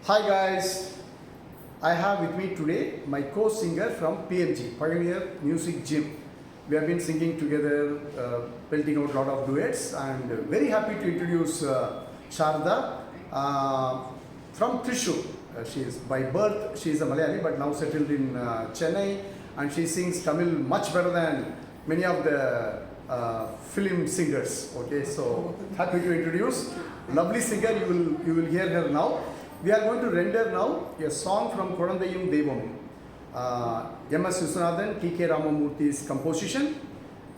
Hi guys, I have with me today my co-singer from PMG, Pioneer Music Gym. We have been singing together, belting out a lot of duets, and very happy to introduce Sharda from Thrissur. She is by birth, she is a Malayali but now settled in Chennai, and she sings Tamil much better than many of the film singers. Okay, so happy to introduce lovely singer. You will hear her now. We are going to render now a song from Kodandayum Devam. M.S. Viswanathan, T.K. Ramamurthy's composition,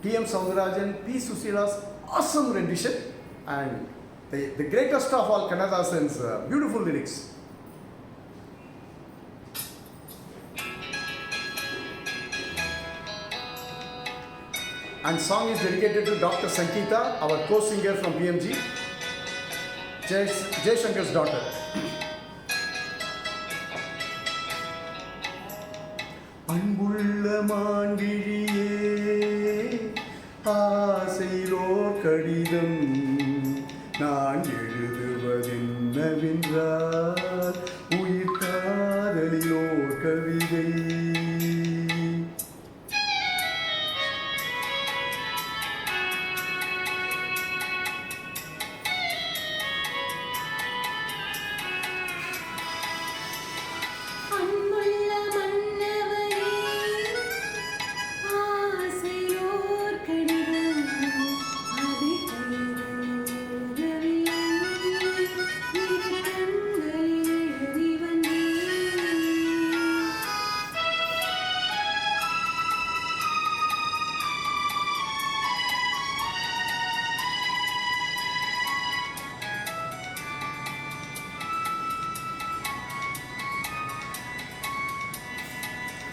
T.M. Soundarajan, P. Susila's awesome rendition, and the greatest of all, Kannadasan's beautiful lyrics. And song is dedicated to Dr. Sangeeta, our co-singer from PMG, Jay Shankar's daughter. அன்புள்ள மாண்டிழியே ஆசையிலோர் கடிதம் நான் எழுதுவதென்னவென்றால் உயிர் காதலிலோர் கவிதை.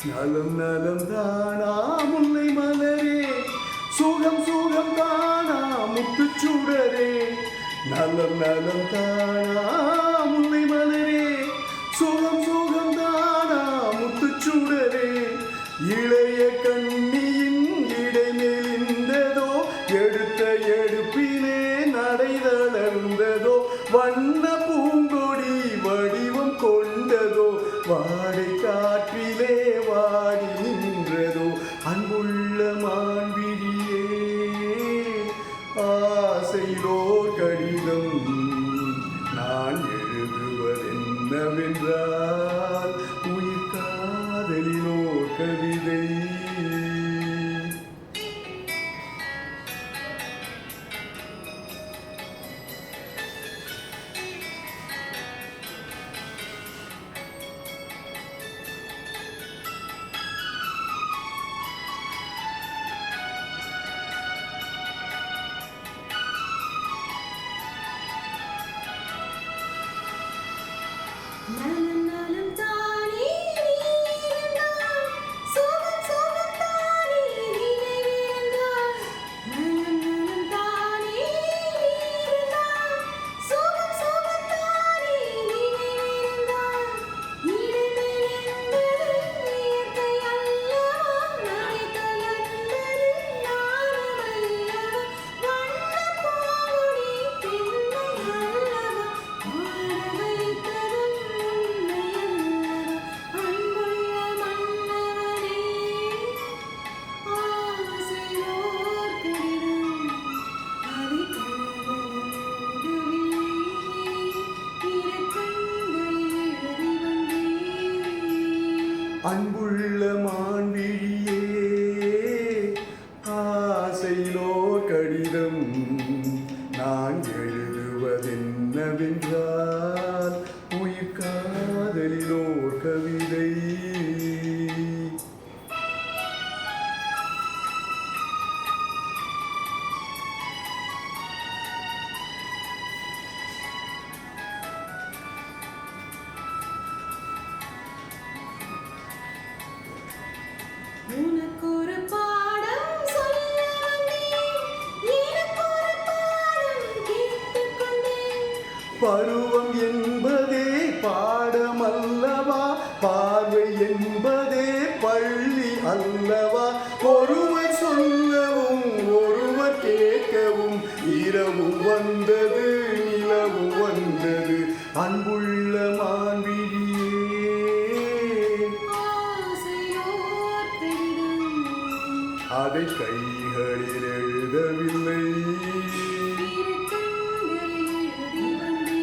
நலம் நலம் தானா முல்லை மலரே, சுகம் சுகம் தானா முத்துச்சுடரே. நலம் நலம் தானா முல்லை மலரே, சுகம் சுகம் தானா முத்துச்சுடரே. இளைய கண்ணியின் இடை மெலிந்ததோ, எடுத்த எடுப்பிலே நடை தளர்ந்ததோ. வண்ண பூங்கொடி வடிவம் கொண்டதோ, வாடை காற்றிலே வாடி நின்றதோ. அன்புள்ள மான்விழியே ஆசையிலோர் கடிதம் நான் எழுதுவதென்னவென்றால் உயிர் காதலிலோர் கவிதை. நலம் நலம் தானே நீரென்றால், சுகம் சுகம் தானே நினைவென்றால். நலம் நலம் தானே நீரென்றால், சுகம் சுகம் தானே நினைவென்றால். இடமென்பது இயற்கை அல்லவா, நடை தளர்ந்தது நாணமல்லவா. வண்ணப் பூங்கொடி பெண்மை அல்லவா, வாழ வைத்ததும் அன்புள்ள மான்விழியே ஆசையிலோர் கடிதம் நான் எழுதுவதென்னவென்றால் உயிர் காதலிலோர் கவிதை. உன அதை கைகளில் எழுதவில்லை. இரு கண்களில் எழுதி வந்தேன்.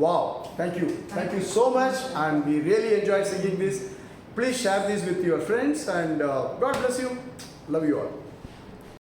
Wow, thank you so much, and we really enjoyed singing this. Please share this with your friends, and God bless you. Love you all.